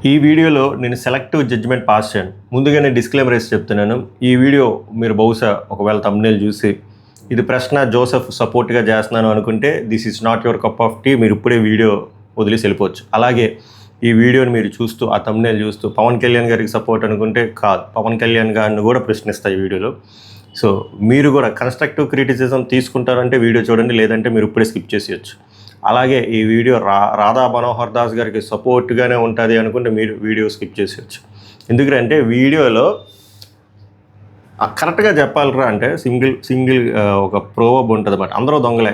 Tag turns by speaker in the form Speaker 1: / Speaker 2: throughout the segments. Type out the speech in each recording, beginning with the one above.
Speaker 1: ఈ వీడియోలో నేను సెలెక్టివ్ జడ్జిమెంట్ పాస్ చేయను. ముందుగానే డిస్క్లైమర్ వేసి చెప్తున్నాను. ఈ వీడియో మీరు బహుశా ఒకవేళ థంబ్నెయిల్ చూసి ఇది ప్రశ్న జోసెఫ్ సపోర్ట్గా చేస్తున్నాను అనుకుంటే this is not your cup of tea, మీరు ఇప్పుడే వీడియో వదిలేసి వెళ్ళిపోవచ్చు. అలాగే ఈ వీడియోని మీరు చూస్తూ ఆ థంబ్నెయిల్ చూస్తూ పవన్ కళ్యాణ్ గారికి సపోర్ట్ అనుకుంటే కాదు, పవన్ కళ్యాణ్ గారిని కూడా ప్రశ్నిస్తాయి ఈ వీడియోలో. సో మీరు కూడా కన్స్ట్రక్టివ్ క్రిటిసిజం తీసుకుంటారంటే వీడియో చూడండి, లేదంటే మీరు ఇప్పుడే స్కిప్ చేసేయచ్చు. అలాగే ఈ వీడియో రాధా మనోహర్ దాస్ గారికి సపోర్ట్గానే ఉంటుంది అనుకుంటే మీరు వీడియో స్కిప్ చేసేయచ్చు. ఎందుకంటే వీడియోలో కరెక్ట్గా చెప్పాలరా అంటే సింగిల్ ఒక ప్రోవర్బ్ ఉంటుంది అన్నమాట, అందరూ దొంగలే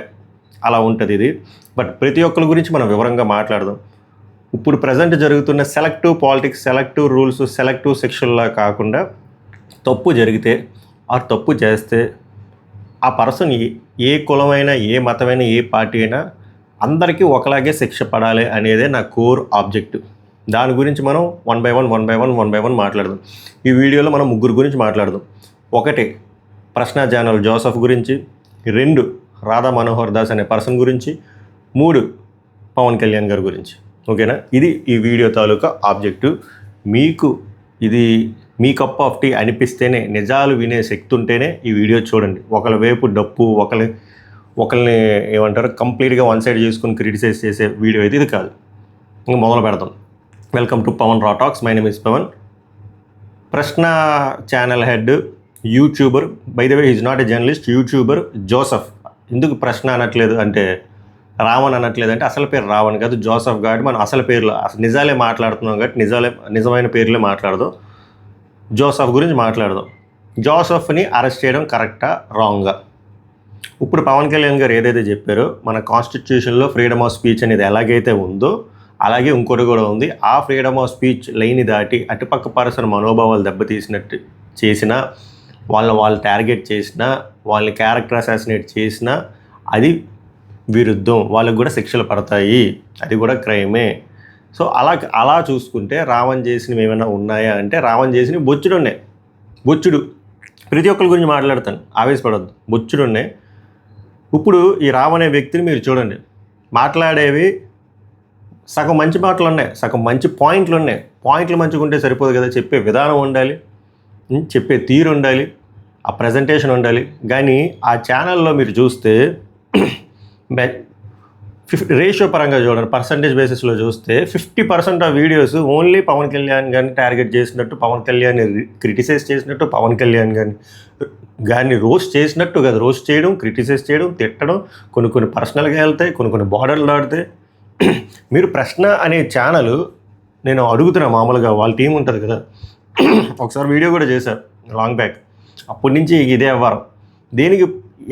Speaker 1: అలా ఉంటుంది ఇది. బట్ ప్రతి ఒక్కరి గురించి మనం వివరంగా మాట్లాడదాం. ఇప్పుడు ప్రజెంట్ జరుగుతున్న selective politics, selective rules, selective సెక్షన్లా కాకుండా తప్పు జరిగితే ఆ తప్పు చేస్తే ఆ పర్సన్ ఏ కులమైనా, ఏ మతమైనా, ఏ పార్టీ అయినా అందరికీ ఒకలాగే శిక్ష పడాలి అనేదే నా కోర్ ఆబ్జెక్టివ్. దాని గురించి మనం వన్ బై వన్ మాట్లాడదాం. ఈ వీడియోలో మనం ముగ్గురు గురించి మాట్లాడదాం. 1 ప్రశ్న ఛానల్ జోసెఫ్ గురించి, 2 రాధా మనోహర్ దాస్ అనే పర్సన్ గురించి, 3 పవన్ కళ్యాణ్ గారి గురించి. ఓకేనా? ఇది ఈ వీడియో తాలూకా ఆబ్జెక్టివ్. మీకు ఇది మీ కప్ ఆఫ్ టీ అనిపిస్తేనే, నిజాలు వినే శక్తి ఉంటేనే ఈ వీడియో చూడండి. ఒకళ్ళ వైపు డప్పు, ఒకరిని ఏమంటారు కంప్లీట్గా వన్ సైడ్ చేసుకుని క్రిటిసైజ్ చేసే వీడియో అయితే ఇది కాదు. ఇంకా మొదలు పెడతాం. Welcome to Pawan raw talks. My name is Pawan. ప్రశ్న channel head, YouTuber, by the way is not a journalist, YouTuber Joseph. ఎందుకు ప్రశ్న అనట్లేదు అంటే, రావణ్ అనట్లేదు అంటే అసలు పేరు రావణ్ కాదు, జోసెఫ్. కాబట్టి మనం అసలు పేర్లు నిజాలే మాట్లాడుతున్నాం కాబట్టి నిజమైన పేర్లే మాట్లాడదాం. జోసెఫ్ గురించి మాట్లాడదాం. జోసెఫ్ని అరెస్ట్ చేయడం కరెక్టా, రాంగా? ఇప్పుడు పవన్ కళ్యాణ్ గారు ఏదైతే చెప్పారో, మన కాన్స్టిట్యూషన్లో ఫ్రీడమ్ ఆఫ్ స్పీచ్ అనేది ఎలాగైతే ఉందో అలాగే ఇంకోటి కూడా ఉంది. ఆ ఫ్రీడమ్ ఆఫ్ స్పీచ్ లైన్ దాటి అటుపక్క పర్సన్ మనోభావాలు దెబ్బతీసినట్టు చేసినా, వాళ్ళు టార్గెట్ చేసినా, వాళ్ళని క్యారెక్టర్ అసాసినేట్ చేసినా అది విరుద్ధం, వాళ్ళకు కూడా శిక్షలు పడతాయి, అది కూడా క్రైమే. సో అలా చూసుకుంటే రావణ్ చేసినవి ఏమైనా ఉన్నాయా అంటే, రావణ్ చేసినవి బొచ్చుడు. ప్రతి ఒక్కరి గురించి మాట్లాడతాను, ఆవేశపడద్దు, బొచ్చుడు ఉన్నాయి. ఇప్పుడు ఈ రావణ్ అనే వ్యక్తిని మీరు చూడండి, మాట్లాడేవి సగం మంచి మాటలు ఉన్నాయి, సగం మంచి పాయింట్లు ఉన్నాయి. పాయింట్లు మంచిగా ఉంటే సరిపోదు కదా, చెప్పే విధానం ఉండాలి, చెప్పే తీరు ఉండాలి, ఆ ప్రజెంటేషన్ ఉండాలి. కానీ ఆ ఛానల్లో మీరు చూస్తే రేషియో పరంగా చూడండి, పర్సంటేజ్ బేసిస్లో చూస్తే 50% of videos only Pawan Kalyan గారిని టార్గెట్ చేసినట్టు, పవన్ కళ్యాణ్ని క్రిటిసైజ్ చేసినట్టు, పవన్ కళ్యాణ్ గారిని రోస్ట్ చేసినట్టు కదా. రోస్ట్ చేయడం, క్రిటిసైజ్ చేయడం, తిట్టడం, కొన్ని పర్సనల్గా వెళ్తాయి, కొన్ని బార్డర్లు దాటితే. మీరు ప్రశ్న అనే ఛానల్ నేను అడుగుతున్నా, మామూలుగా వాళ్ళ టీం ఉంటుంది కదా, ఒకసారి వీడియో కూడా చేశారు లాంగ్ బ్యాక్. అప్పటి నుంచి ఇదే అవ్వరు. దేనికి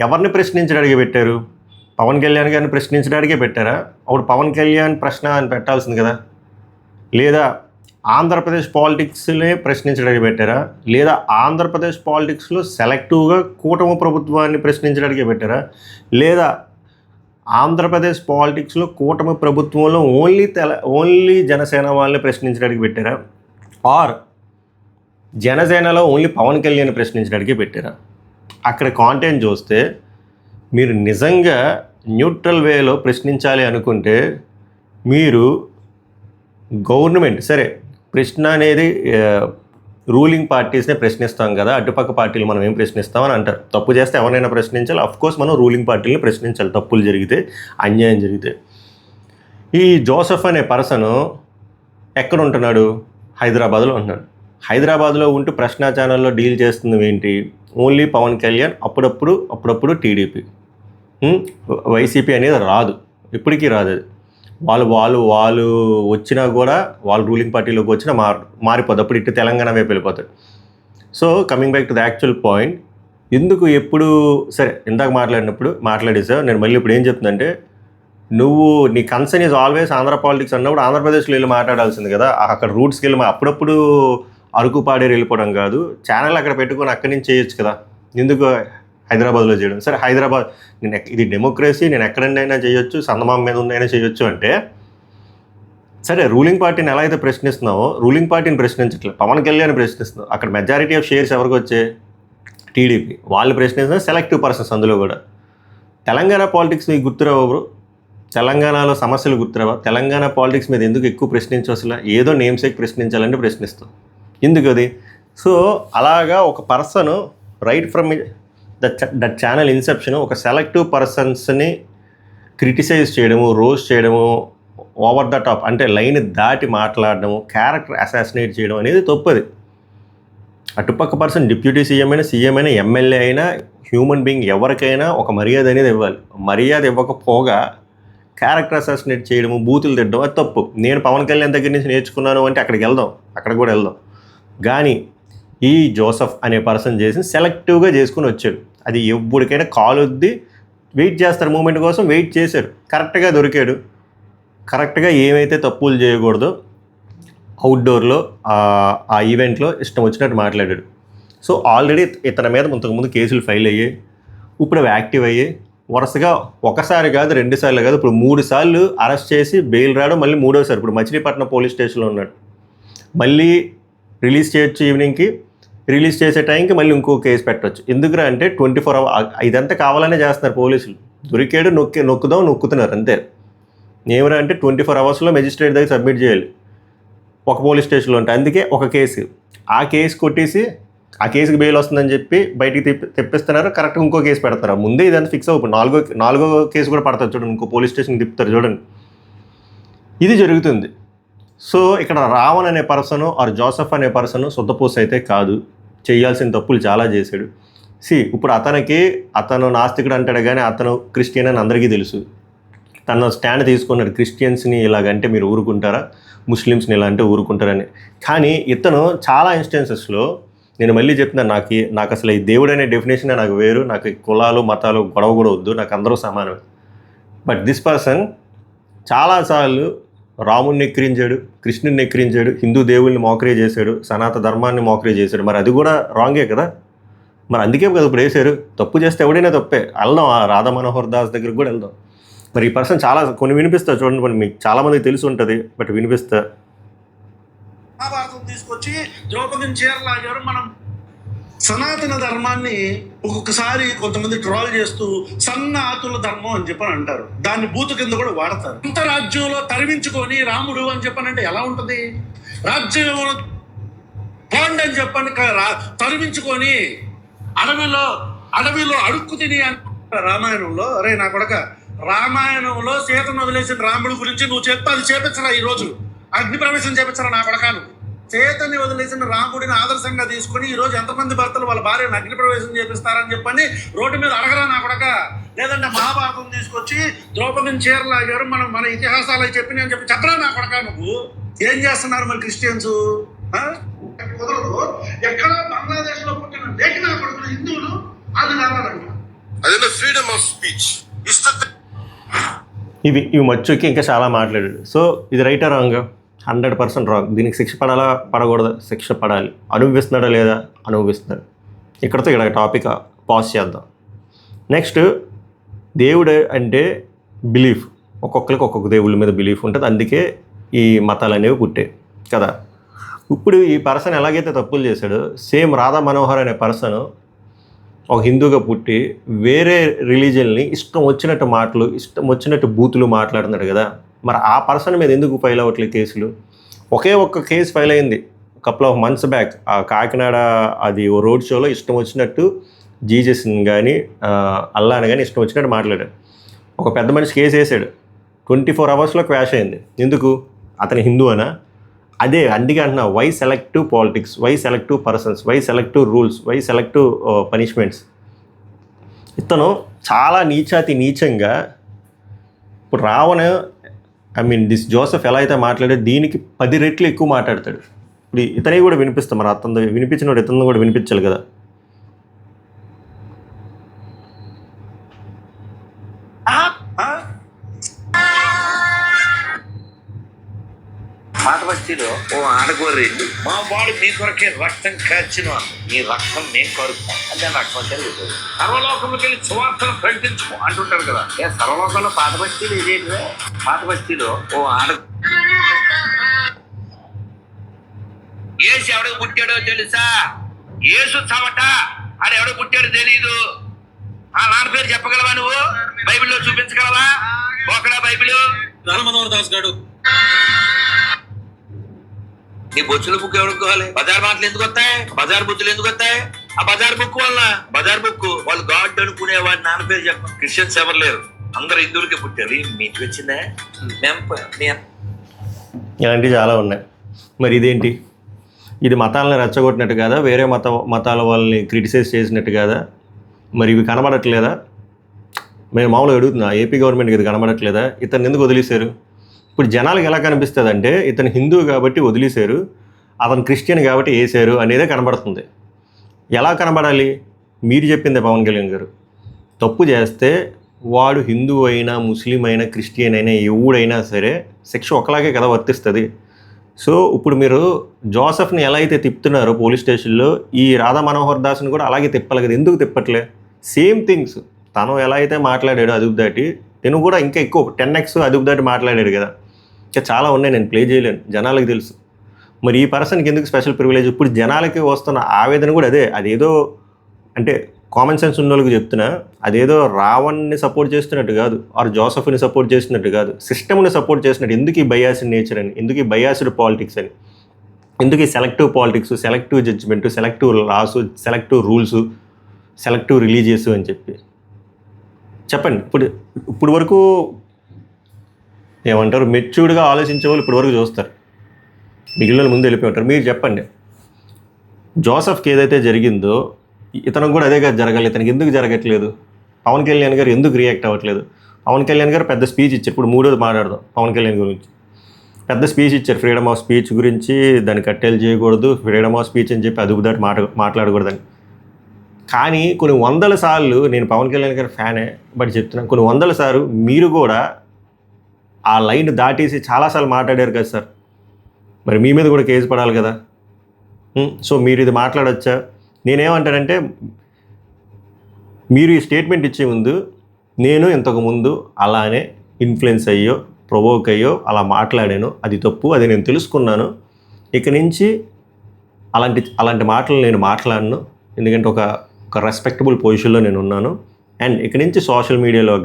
Speaker 1: ఎవరిని ప్రశ్నించడానికి పెట్టారు? పవన్ కళ్యాణ్ గారిని ప్రశ్నించడానికే పెట్టారా? అప్పుడు పవన్ కళ్యాణ్ ప్రశ్న అని పెట్టాల్సింది కదా. లేదా ఆంధ్రప్రదేశ్ పాలిటిక్స్నే ప్రశ్నించడానికి పెట్టారా? లేదా ఆంధ్రప్రదేశ్ పాలిటిక్స్లో సెలెక్టివ్గా కూటమి ప్రభుత్వాన్ని ప్రశ్నించడానికే పెట్టారా? లేదా ఆంధ్రప్రదేశ్ పాలిటిక్స్లో కూటమి ప్రభుత్వంలో ఓన్లీ జనసేన వాళ్ళని ప్రశ్నించడానికి పెట్టారా? ఆర్ జనసేనలో ఓన్లీ పవన్ కళ్యాణ్ ప్రశ్నించడానికి పెట్టారా? అక్కడ కాంటెంట్ చూస్తే మీరు నిజంగా న్యూట్రల్ వేలో ప్రశ్నించాలి అనుకుంటే, మీరు గవర్నమెంట్ సరే ప్రశ్న అనేది రూలింగ్ పార్టీస్నే ప్రశ్నిస్తాం కదా, అటుపక్క పార్టీలు మనం ఏం ప్రశ్నిస్తామని అంటారు. తప్పు చేస్తే ఎవరైనా ప్రశ్నించాలి, అఫ్కోర్స్ మనం రూలింగ్ పార్టీని ప్రశ్నించాలి, తప్పులు జరిగితే, అన్యాయం జరిగితే. ఈ జోసెఫ్ అనే పర్సను ఎక్కడ ఉంటున్నాడు? హైదరాబాద్లో ఉంటున్నాడు. హైదరాబాద్లో ఉంటూ ప్రశ్న ఛానల్లో డీల్ చేస్తుంది ఏంటి? ఓన్లీ పవన్ కళ్యాణ్, అప్పుడప్పుడు టీడీపీ. వైసీపీ అనేది రాదు, ఇప్పటికీ రాదు. అది వాళ్ళు వచ్చినా కూడా, వాళ్ళు రూలింగ్ పార్టీలోకి వచ్చినా మారిపోద్ది. అప్పుడు ఇటు తెలంగాణ వైపు వెళ్ళిపోతాడు. So coming back to the actual point, ఎందుకు ఎప్పుడు సరే ఇందాక మాట్లాడేసావు. నేను మళ్ళీ ఇప్పుడు ఏం చెప్తుందంటే, నువ్వు నీ concern is always Andhra politics అన్నప్పుడు ఆంధ్రప్రదేశ్లో వెళ్ళి మాట్లాడాల్సింది కదా. అక్కడ రూట్స్కి వెళ్ళి అప్పుడప్పుడు అరకు పాడేరు వెళ్ళిపోవడం కాదు, ఛానల్ అక్కడ పెట్టుకొని అక్కడి నుంచి చేయొచ్చు కదా. ఎందుకు హైదరాబాద్లో చేయడం? సరే హైదరాబాద్, ఇది డెమోక్రసీ, నేను ఎక్కడైనా చేయొచ్చు, సందమామ మీద ఉన్నైనా చేయొచ్చు అంటే, సరే రూలింగ్ పార్టీని ఎలా అయితే ప్రశ్నిస్తున్నావో, రూలింగ్ పార్టీని ప్రశ్నించట్లేదు, పవన్ కళ్యాణ్ ప్రశ్నిస్తున్నావు. అక్కడ మెజారిటీ ఆఫ్ షేర్స్ ఎవరికి వచ్చాయి? టీడీపీ. వాళ్ళు ప్రశ్నిస్తున్నారు సెలెక్టివ్ పర్సన్స్. అందులో కూడా తెలంగాణ పాలిటిక్స్ మీకు గుర్తురావు బ్రో. తెలంగాణలో సమస్యలు గుర్తురావా? తెలంగాణ పాలిటిక్స్ మీద ఎందుకు ఎక్కువ ప్రశ్నించు? అసలు ఏదో నేమ్ సేక్ ప్రశ్నించాలంటే ప్రశ్నిస్తాం. ఎందుకు అది? సో అలాగా ఒక person right from that channel Inception ఒక సెలెక్టివ్ పర్సన్స్ని క్రిటిసైజ్ చేయడము, రోస్ట్ చేయడము, ఓవర్ ద టాప్ అంటే లైన్ దాటి మాట్లాడడము, క్యారెక్టర్ అసాసినేట్ చేయడం అనేది తప్పది. అటుపక్క పర్సన్ డిప్యూటీ సీఎం అయినా, సీఎం అయినా, ఎమ్మెల్యే అయినా, హ్యూమన్ బీయింగ్ ఎవరికైనా ఒక మర్యాద అనేది ఇవ్వాలి. మర్యాద ఇవ్వకపోగా క్యారెక్టర్ అసాసినేట్ చేయడము, బూతులు తిట్టడం అది తప్పు. నేను పవన్ కళ్యాణ్ దగ్గర నుంచి నేర్చుకున్నాను అంటే అక్కడికి వెళ్దాం, అక్కడ కూడా వెళ్దాం. కానీ ఈ జోసెఫ్ అనే పర్సన్ చేసి సెలెక్టివ్గా చేసుకుని వచ్చాడు. అది ఎప్పటికైనా కాలు వద్ది వెయిట్ చేస్తారు, మూమెంట్ కోసం వెయిట్ చేశాడు, కరెక్ట్గా దొరికాడు. కరెక్ట్గా ఏమైతే తప్పులు చేయకూడదో అవుట్డోర్లో ఆ ఈవెంట్లో ఇష్టం వచ్చినట్టు మాట్లాడాడు. సో ఆల్రెడీ ఇతని మీద ఇంతకుముందు కేసులు ఫైల్ అయ్యాయి, ఇప్పుడు అవి యాక్టివ్ అయ్యాయి. వరుసగా ఒకసారి కాదు, 2 సార్లు కాదు, ఇప్పుడు 3 సార్లు అరెస్ట్ చేసి బెయిల్ రావడం, మళ్ళీ 3వసారి ఇప్పుడు మచిలీపట్నం పోలీస్ స్టేషన్లో ఉన్నాడు. మళ్ళీ రిలీజ్ చేయొచ్చు, ఈవినింగ్కి రిలీజ్ చేసే టైంకి మళ్ళీ ఇంకో కేసు పెట్టవచ్చు. ఎందుకురా అంటే 24 hours ఇదంతా కావాలనే చేస్తున్నారు పోలీసులు. దొరికాడు, నొక్కుతున్నారు అంతే. ఏమరా అంటే 24 hours మెజిస్ట్రేట్ దగ్గర సబ్మిట్ చేయాలి ఒక పోలీస్ స్టేషన్లో ఉంటే. అందుకే ఒక కేసు, ఆ కేసు కొట్టేసి ఆ కేసుకి బెయిల్ వస్తుందని చెప్పి బయటికి తెప్పిస్తున్నారు. కరెక్ట్గా ఇంకో కేసు పెడతారు. ముందే ఇదంతా ఫిక్స్ అవుతుంది. నాలుగో కేసు కూడా పడతారు చూడండి, ఇంకో పోలీస్ స్టేషన్కి తిప్పుతారు చూడండి. ఇది జరుగుతుంది. సో ఇక్కడ రావణ్ అనే పర్సను ఆర్ జోసెఫ్ అనే పర్సను శుద్ధపూస అయితే కాదు, చేయాల్సిన తప్పులు చాలా చేశాడు. ఇప్పుడు అతను నాస్తికుడు అంటాడు కానీ అతను క్రిస్టియన్ అని అందరికీ తెలుసు. తన స్టాండ్ తీసుకున్నాడు, క్రిస్టియన్స్ని ఇలాగంటే మీరు ఊరుకుంటారా, ముస్లిమ్స్ని ఇలా అంటే ఊరుకుంటారని. కానీ ఇతను చాలా ఇన్స్టెన్సెస్లో, నేను మళ్ళీ చెప్తున్నాను, నాకు అసలు ఈ దేవుడు అనే డెఫినేషన్ నాకు వేరు, నాకు కులాలు మతాలు గొడవ కూడా వద్దు, నాకు అందరూ సమానమే. బట్ దిస్ పర్సన్ చాలాసార్లు రాముడిని ఎక్కిరించాడు, కృష్ణుడిని ఎక్కిరించాడు, హిందూ దేవుల్ని మోకరీ చేశాడు, సనాతన ధర్మాన్ని మోకరీ చేశాడు. మరి అది కూడా రాంగే కదా. మరి అందుకే కదా ఇప్పుడు వేశారు. తప్పు చేస్తే ఎవడైనా తప్పే. వెళ్దాం, ఆ రాధా మనోహర్ దాస్ దగ్గరికి కూడా వెళ్దాం. మరి ఈ పర్సన్ కొన్ని వినిపిస్తా చూడండి, మరి మీకు చాలామందికి తెలిసి ఉంటుంది, బట్ వినిపిస్తా.
Speaker 2: మహాభారతం తీసుకొచ్చి ద్రౌపదిని చీరలాగారు. మనం సనాతన ధర్మాన్ని ఒక్కొక్కసారి కొంతమంది ట్రోల్ చేస్తూ సన్నాతుల ధర్మం అని చెప్పని అంటారు. దాన్ని బూతు కింద కూడా వాడతారు. ఇంత రాజ్యంలో తరిమించుకొని రాముడు అని చెప్పనంటే ఎలా ఉంటుంది? రాజ్యం పోండి అని చెప్పని తరిమించుకొని అడవిలో అడుక్కు తిని అంటారు రామాయణంలో. అరే నా కొడక, రామాయణంలో సీతను వదిలేసిన రాముడి గురించి నువ్వు చెప్తే అది చేపించరా? ఈ రోజు అగ్ని ప్రవేశం చేపించరా నా కొడకాను? సీతని వదిలేసిన రాముడిని ఆదర్శంగా తీసుకుని ఈ రోజు ఎంతమంది భర్తలు వాళ్ళ భార్యను అగ్ని ప్రవేశం చేపిస్తారని చెప్పని రోడ్డు మీద అడగరా నా కొడక? లేదంటే మహాభారతం తీసుకొచ్చి ద్రౌపదిని చీరలాగారు, మన ఇతిహాసాలు చెప్పి అని చెప్పి చెప్పరా నా కొడక? నువ్వు ఏం చేస్తున్నారు మరి క్రిస్టియన్స్? కుదరదు. ఎక్కడ బంగ్లాదేశ్ లో పుట్టిన లేఖ నా కొడుకులు హిందువులు అది కావాలంట. అదే ఫ్రీడమ్ ఆఫ్ స్పీచ్.
Speaker 1: ఇవి మచ్చుకి ఇంకా చాలా మాట్లాడాడు. సో ఇది రైటా రాంగ్? 100% రాంగ్. దీనికి శిక్ష పడాలా పడకూడదా? శిక్ష పడాలి. అనుభవిస్తున్నాడా లేదా? అనుభవిస్తున్నాడు. ఇక్కడతో ఇక్కడ టాపిక్ పాజ్ చేద్దాం. నెక్స్ట్, దేవుడు అంటే బిలీఫ్. ఒక్కొక్కరికి ఒక్కొక్క దేవుళ్ళ మీద బిలీఫ్ ఉంటుంది. అందుకే ఈ మతాలు అనేవి పుట్టాయి కదా. ఇప్పుడు ఈ పర్సన్ ఎలాగైతే తప్పులు చేశాడో, సేమ్ రాధా మనోహర్ అనే పర్సన్ ఒక హిందూగా పుట్టి వేరే రిలీజియన్ని ఇష్టం వచ్చినట్టు మాటలు, ఇష్టం వచ్చినట్టు బూతులు మాట్లాడుతున్నాడు కదా. మరి ఆ పర్సన్ మీద ఎందుకు ఫైల్ అవ్వట్లేదు కేసులు? ఒక్క కేసు ఫైల్ అయింది కపుల్ ఆఫ్ మంత్స్ బ్యాక్. ఆ కాకినాడ అది ఓ రోడ్ షోలో ఇష్టం వచ్చినట్టు జీసస్ని కానీ అల్లాని కానీ ఇష్టం వచ్చినట్టు మాట్లాడాడు. ఒక పెద్ద మనిషి కేసు వేసాడు. 24 hours క్వాష్ అయింది. ఎందుకు? అతని హిందూ అనా? అదే అందుకే అంటున్నా, why selective politics, why selective persons, why selective rules, why selective punishments. ఇతను చాలా నీచంగా ఇప్పుడు దిస్ జోసెఫ్ ఎలా అయితే మాట్లాడే దీనికి 10 రెట్లు ఎక్కువ మాట్లాడతాడు. ఇప్పుడు ఇతనే కూడా వినిపిస్తాం, మరి అతను వినిపించినోడు ఇతను కూడా వినిపించాలి కదా.
Speaker 3: పాతబస్తీలో ఓ ఆడగోర్రి, మా వాడు మీ కొరకే రక్తం కాచిన, ఈ రక్తం మేము కరుస్తాం అంటే రక్తం తెలియదు. సర్వలోకంలోకి వెళ్ళి సువార్తను ప్రకటించుకో అంటుంటారు కదా. సర్వలోకంలో పాతబస్తీలు ఇదేంటివే. పాతబస్తీలో ఓ ఏసు ఎవడికి పుట్టాడో తెలుసా? ఏసు చవట, ఆడు ఎవడో పుట్టాడో తెలీదు. ఆ నాన్న పేరు చెప్పగలవా? నువ్వు బైబిల్లో చూపించగలవా? ఒకడా బైబిల్
Speaker 2: రామమనోహర్ దాస్ గారు
Speaker 3: నీ బొచ్చుల బుక్ ఎవరికి కావాలి? బజార్ మాటలు ఎందుకు వస్తాయి? బజార్ బుచ్చులు ఎందుకు వస్తాయి? ఆ బజార్ బుక్ వల్ల బజార్ బుక్ వాళ్ళు గాడ్ అనుకునే వాడి నాన్న పేరు చెప్ప. క్రిస్టియన్స్ ఎవరు లేరు, అందరు హిందువులకి పుట్టారు. మీకు వచ్చిందే
Speaker 1: ఇలాంటివి చాలా ఉన్నాయి. మరి ఇదేంటి? ఇది మతాలను రెచ్చగొట్టినట్టు కాదా? వేరే మతాల వాళ్ళని క్రిటిసైజ్ చేసినట్టు కాదా? మరి ఇవి కనబడట్లేదా? మేము మామూలుగా అడుగుతున్నా, ఏపీ గవర్నమెంట్కి ఇది కనబడట్లేదా? ఇతను ఎందుకు వదిలేశారు? ఇప్పుడు జనాలకు ఎలా కనిపిస్తుంది అంటే ఇతను హిందువు కాబట్టి వదిలేశారు, అతను క్రిస్టియన్ కాబట్టి వేసారు అనేదే కనబడుతుంది. ఎలా కనబడాలి? మీరు చెప్పిందే పవన్ కళ్యాణ్ గారు. తప్పు చేస్తే వాడు హిందువు అయినా, ముస్లిం అయినా, క్రిస్టియన్ అయినా, ఎవడైనా సరే శిక్ష ఒకలాగే కదా వర్తిస్తుంది. సో ఇప్పుడు మీరు జోసెఫ్ని ఎలా అయితే తిప్పుతున్నారో పోలీస్ స్టేషన్లో, ఈ రాధా మనోహర్ దాస్ని కూడా అలాగే తిప్పాలి కదా. ఎందుకు తిప్పట్లే? Same things. తను ఎలా అయితే మాట్లాడాడో అదుపు దాటి, నేను కూడా ఇంకా ఎక్కువ 10x అదుపు దాటి మాట్లాడాడు కదా. ఇంకా చాలా ఉన్నాయి, నేను ప్లే చేయలేను, జనాలకు తెలుసు. మరి ఈ పర్సన్కి ఎందుకు స్పెషల్ ప్రివిలేజ్? ఇప్పుడు జనాలకి వస్తున్న ఆవేదన కూడా అదే. అదేదో అంటే కామన్ సెన్స్ ఉన్న వాళ్ళకి చెప్తున్నా, అదేదో రావణ్ని సపోర్ట్ చేస్తున్నట్టు కాదు, ఆర్ జోసెఫ్ని సపోర్ట్ చేస్తున్నట్టు కాదు, సిస్టమ్ని సపోర్ట్ చేస్తున్నట్టు. ఎందుకు ఈ బయాస్డ్ నేచర్ అని, ఎందుకు ఈ బయాస్డ్ పాలిటిక్స్ అని, ఎందుకు ఈ selective politics, selective judgement, selective loss, selective rules, selective religious అని చెప్పి చెప్పండి. ఇప్పుడు వరకు ఏమంటారు, మెచ్యూర్డ్గా ఆలోచించే వాళ్ళు ఇప్పుడు వరకు చూస్తారు, మిగిలిన ముందు వెళ్ళిపోయి ఉంటారు. మీరు చెప్పండి, జోసెఫ్కి ఏదైతే జరిగిందో ఇతనికి కూడా అదే కదా జరగాలి. ఇతనికి ఎందుకు జరగట్లేదు? పవన్ కళ్యాణ్ గారు ఎందుకు రియాక్ట్ అవ్వట్లేదు? పవన్ కళ్యాణ్ గారు పెద్ద స్పీచ్ ఇచ్చారు. ఇప్పుడు మూడోది మాట్లాడదాం పవన్ కళ్యాణ్ గురించి. పెద్ద స్పీచ్ ఇచ్చారు ఫ్రీడమ్ ఆఫ్ స్పీచ్ గురించి, దాన్ని కట్టెలు చేయకూడదు, ఫ్రీడమ్ ఆఫ్ స్పీచ్ అని చెప్పి అదుపు దాటి మాట్లాడకూడదని. కానీ కొన్ని వందల సార్లు, నేను పవన్ కళ్యాణ్ గారి ఫ్యానే బట్ చెప్తున్నాను, కొన్ని వందల సార్లు మీరు కూడా ఆ లైన్ దాటేసి చాలాసార్లు మాట్లాడారు కదా సార్. మరి మీ మీద కూడా కేసు పడాలి కదా. సో మీరు ఇది మాట్లాడచ్చా? నేనేమంటానంటే, మీరు ఈ స్టేట్మెంట్ ఇచ్చే ముందు నేను ఇంతకుముందు అలానే ఇన్ఫ్లుయెన్స్ అయ్యో, ప్రొవోక్ అయ్యో అలా మాట్లాడాను, అది తప్పు, అది నేను తెలుసుకున్నాను. ఇక నుంచి అలాంటి మాటలు నేను మాట్లాడను, ఎందుకంటే ఒక రెస్పెక్టబుల్ పొజిషన్లో నేను ఉన్నాను. అండ్ ఇక నుంచి సోషల్ మీడియాలో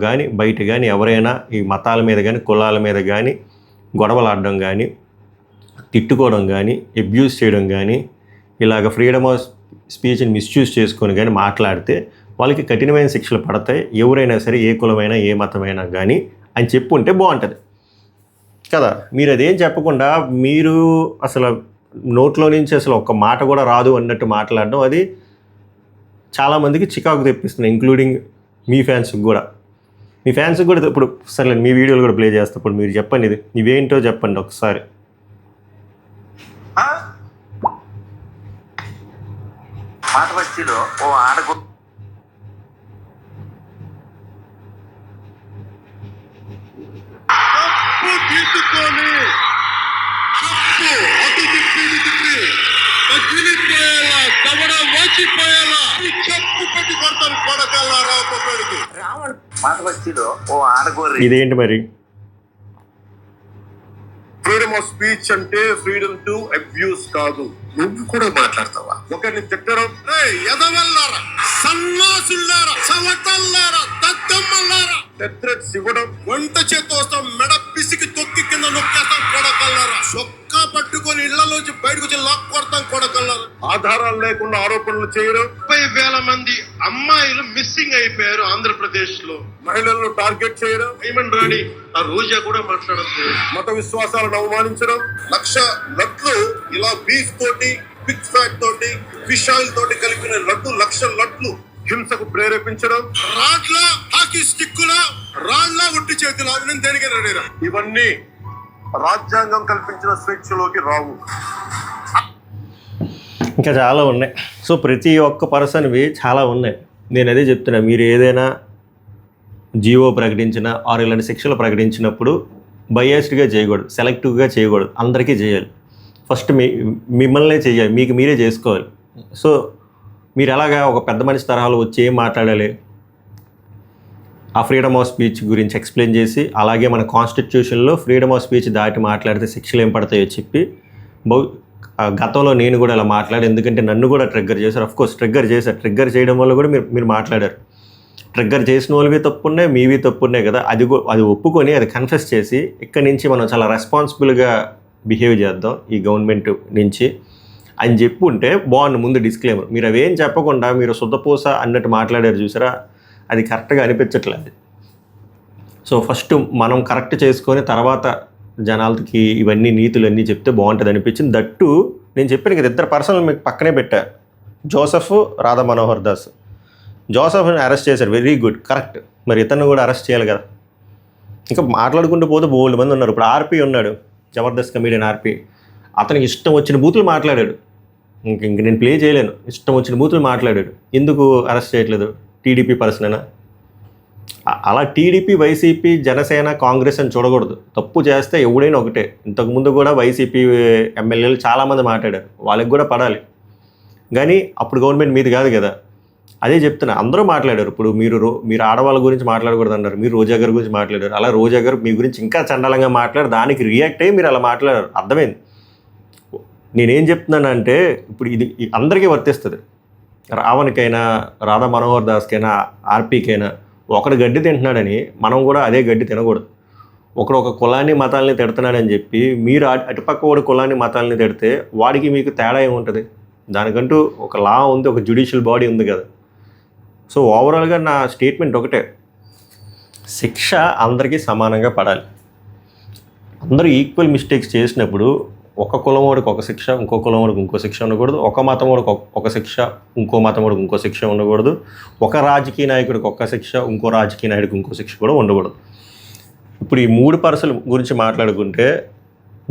Speaker 1: కానీ బయట కానీ ఎవరైనా ఈ మతాల మీద కానీ కులాల మీద కానీ గొడవలాడడం కానీ, తిట్టుకోవడం కానీ, అబ్యూస్ చేయడం కానీ, ఇలాగ ఫ్రీడమ్ ఆఫ్ స్పీచ్ని మిస్యూజ్ చేసుకొని కానీ మాట్లాడితే వాళ్ళకి కఠినమైన శిక్షలు పడతాయి, ఎవరైనా సరే, ఏ కులమైనా ఏ మతమైనా కానీ అని చెప్పుంటే బాగుంటుంది కదా. మీరు అదేం చెప్పకుండా మీరు అసలు నోట్లో నుంచి అసలు ఒక్క మాట కూడా రాదు అన్నట్టు మాట్లాడడం, అది చాలామందికి చికాకు తెప్పిస్తుంది, ఇంక్లూడింగ్ మీ ఫ్యాన్స్కి కూడా. మీ ఫ్యాన్స్కి కూడా ఇప్పుడు సరే మీ వీడియోలు కూడా ప్లే చేస్తా. ఇప్పుడు మీరు చెప్పండి, ఇది ఇవేంటో చెప్పండి ఒకసారి.
Speaker 3: పాత బస్తీలో ఓ ఆడకు
Speaker 2: తీసుకొని అటు తిప్పి పగిలిపోయేలా, దవడ వాచిపోయేలా చెప్పు పెట్టి కొడతాను కొడకల్లారా ఒక్కొక్కడికి.
Speaker 3: రావణ్ పాత బస్తీలో ఓ ఆడగోర్రి.
Speaker 1: ఇదేంటి మరి?
Speaker 2: ఫ్రీడమ్ ఆఫ్ స్పీచ్ అంటే ఫ్రీడమ్ టు అబ్యూస్ కాదు. నువ్వు కూడా మాట్లాడతావా? ఒకరిని తిట్టడం, ఎదవల్లారా, సన్నాసుల్లారా, చవటల్లారా, దద్దమ్మల్లారా, థ్రెట్స్ ఇవ్వడం, వంట చేత్తో వస్తాం, మెడ పిసికి తొక్కి కింద నొక్కేస్తాం కొడకల్లారా, చొక్కా పట్టుకొని ఇళ్లలోంచి బయటకు వచ్చి లాక్ కొడతాం కొడకల్లారా, ఆధారాలు లేకుండా ఆరోపణలు చేయడం. 30,000 మంది అమ్మాయిలు మిస్సింగ్ అయిపోయారు ఆంధ్రప్రదేశ్ లో. మహిళలను టార్గెట్ చేయడం, హైమన్ రాణి ఆ రోజా కూడా మాట్లాడదు, మత విశ్వాసాలను అవమానించడం, 1,00,000 లడ్లు ఇలా బీఫ్ తోటి, పిగ్ ఫ్యాట్ తోటి, ఫిష్ ఆయిల్ తోటి కలిపిన లడ్డు, 1,00,000 లడ్లు హింసకు ప్రేరేపించడం, రాడ్ల హాకీ స్టిక్కుల రాళ్ల ఒట్టి చేతుల దేనికి రెడీరా. ఇవన్నీ రాజ్యాంగం కల్పించిన స్వేచ్ఛలోకి రావు.
Speaker 1: ఇంకా చాలా ఉన్నాయి. సో ప్రతి ఒక్క పర్సన్వి చాలా ఉన్నాయి. నేను అదే చెప్తున్నా, మీరు ఏదైనా జీవో ప్రకటించిన ఆర్ ఇలాంటి శిక్షలు ప్రకటించినప్పుడు బయాస్డ్గా చేయకూడదు, సెలెక్టివ్గా చేయకూడదు, అందరికీ చేయాలి. ఫస్ట్ మిమ్మల్నే చేయాలి, మీకు మీరే చేసుకోవాలి. సో మీరు ఎలాగా ఒక పెద్ద మనిషి తరహాలో వచ్చి ఏం మాట్లాడాలి, ఆ ఫ్రీడమ్ ఆఫ్ స్పీచ్ గురించి ఎక్స్ప్లెయిన్ చేసి, అలాగే మన కాన్స్టిట్యూషన్లో ఫ్రీడమ్ ఆఫ్ స్పీచ్ దాటి మాట్లాడితే శిక్షలు ఏం పడతాయో చెప్పి, గతంలో నేను కూడా ఇలా మాట్లాడాను, ఎందుకంటే నన్ను కూడా ట్రిగ్గర్ చేశారు. అఫ్కోర్స్ ట్రిగ్గర్ చేయడం వల్ల కూడా మీరు మాట్లాడారు. ట్రిగ్గర్ చేసిన వాళ్ళవి తప్పున్నాయి, మీవి తప్పున్నాయి కదా. అది ఒప్పుకొని అది కన్ఫెస్ చేసి ఇక్కడి నుంచి మనం చాలా రెస్పాన్సిబుల్గా బిహేవ్ చేద్దాం ఈ గవర్నమెంట్ నుంచి అని చెప్పుంటే బాగుంది. ముందు డిస్క్లైమర్. మీరు అవేం చెప్పకుండా మీరు శుద్ధపూస అన్నట్టు మాట్లాడారు చూసారా, అది కరెక్ట్గా అనిపించట్లేదు. సో ఫస్ట్ మనం కరెక్ట్ చేసుకొని తర్వాత జనాలకి ఇవన్నీ నీతులన్నీ చెప్తే బాగుంటుంది అనిపించింది. దట్టు నేను చెప్పాను కదా, ఇద్దరు పర్సనల్ మీకు పక్కనే పెట్టా, జోసెఫ్, రాధా మనోహర్ దాస్. జోసెఫ్ని అరెస్ట్ చేశారు, వెరీ గుడ్, కరెక్ట్. మరి ఇతను కూడా అరెస్ట్ చేయాలి కదా. ఇంకా మాట్లాడుకుంటూ పోతే బోల్డ్ మంది ఉన్నారు. ఇప్పుడు ఆర్పీ ఉన్నాడు, జబర్దస్త్ కమీడియన్ ఆర్పీ. అతనికి ఇష్టం వచ్చిన బూతులు మాట్లాడాడు. ఇంక నేను ప్లే చేయలేను. ఇష్టం వచ్చిన బూతులు మాట్లాడాడు. ఎందుకు అరెస్ట్ చేయట్లేదు? టీడీపీ పర్సనేనా? అలా టీడీపీ, వైసీపీ, జనసేన, కాంగ్రెస్ అని చూడకూడదు. తప్పు చేస్తే ఎవడైనా ఒకటే. ఇంతకుముందు కూడా వైసీపీ ఎమ్మెల్యేలు చాలామంది మాట్లాడారు, వాళ్ళకి కూడా పడాలి. కానీ అప్పుడు గవర్నమెంట్ మీది కాదు కదా. అదే చెప్తున్నా, అందరూ మాట్లాడారు. ఇప్పుడు మీరు ఆడవాళ్ళ గురించి మాట్లాడకూడదు అన్నారు, మీరు రోజా గారి గురించి మాట్లాడారు. అలా రోజా గారు మీ గురించి ఇంకా చండాలంగా మాట్లాడారు, దానికి రియాక్ట్ అయ్యి మీరు అలా మాట్లాడారు. అర్థమైంది. నేనేం చెప్తున్నానంటే ఇప్పుడు ఇది అందరికీ వర్తిస్తుంది. రావణ్కైనా, రాధా మనోహర్ దాస్కైనా, ఆర్పీకైనా. ఒకడు గడ్డి తింటున్నాడని మనం కూడా అదే గడ్డి తినకూడదు. ఒకడు ఒక కులాన్ని మతాలని తిడుతున్నాడని చెప్పి మీరు అటుపక్క వాడు కులాన్ని మతాలని తిడితే వాడికి మీకు తేడా ఏముంటుంది? దానికంటూ ఒక లా ఉంది, ఒక జ్యుడిషియల్ బాడీ ఉంది కదా. సో ఓవరాల్గా నా స్టేట్మెంట్ ఒకటే, శిక్ష అందరికీ సమానంగా పడాలి. అందరూ ఈక్వల్ మిస్టేక్స్ చేసినప్పుడు ఒక కులం వాడికి ఒక శిక్ష, ఇంకో కులం వాడికి ఇంకో శిక్ష ఉండకూడదు. ఒక మతం వాడికి ఒక శిక్ష, ఇంకో మతం వాడికి ఇంకో శిక్ష ఉండకూడదు. ఒక రాజకీయ నాయకుడికి ఒక శిక్ష, ఇంకో రాజకీయ నాయకుడికి ఇంకో శిక్ష కూడా ఉండకూడదు. ఇప్పుడు ఈ 3 పర్సన్ల గురించి మాట్లాడుకుంటే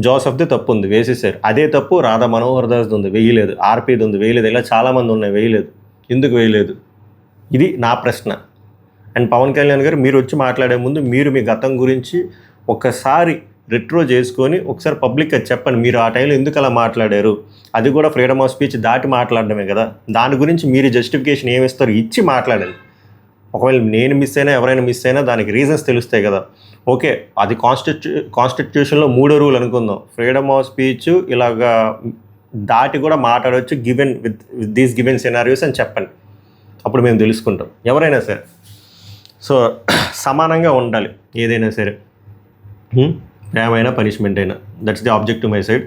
Speaker 1: జోసెఫ్ది తప్పు ఉంది, వేసేసారు. అదే తప్పు రాధా మనోహర్ దాస్ది ఉంది, వేయలేదు. ఆర్పీది ఉంది, వేయలేదు. ఇలా చాలామంది ఉన్నాయి, వేయలేదు. ఎందుకు వేయలేదు? ఇది నా ప్రశ్న. అండ్ పవన్ కళ్యాణ్ గారు, మీరు వచ్చి మాట్లాడే ముందు మీరు మీ గతం గురించి ఒకసారి రిట్రో చేసుకొని ఒకసారి పబ్లిక్గా చెప్పండి. మీరు ఆ టైంలో ఎందుకు అలా మాట్లాడారు? అది కూడా ఫ్రీడమ్ ఆఫ్ స్పీచ్ దాటి మాట్లాడడమే కదా. దాని గురించి మీరు జస్టిఫికేషన్ ఏమిస్తారు ఇచ్చి మాట్లాడండి. ఒకవేళ నేను మిస్ అయినా, ఎవరైనా మిస్ అయినా దానికి రీజన్స్ తెలుస్తాయి కదా. ఓకే, అది కాన్స్టిట్యూషన్లో 3వ రూల్ అనుకుందాం, ఫ్రీడమ్ ఆఫ్ స్పీచ్ ఇలాగా దాటి కూడా మాట్లాడవచ్చు given with these given scenarios అని చెప్పండి. అప్పుడు మేము తెలుసుకుంటాం. ఎవరైనా సరే సో సమానంగా ఉండాలి ఏదైనా సరే, ప్రేమైనా పనిష్మెంట్ అయినా. That's the objective my side.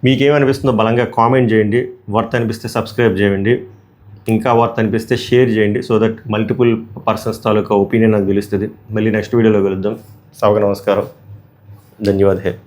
Speaker 1: మీకేమనిపిస్తుందో బలంగా కామెంట్ చేయండి. వర్త్ అనిపిస్తే సబ్స్క్రైబ్ చేయండి, ఇంకా వర్త్ అనిపిస్తే షేర్ చేయండి. So that multiple persons taluka opinion నాకు తెలుస్తుంది. మళ్ళీ నెక్స్ట్ వీడియోలో కలుద్దాం. సభకు నమస్కారం, ధన్యవాదాలు.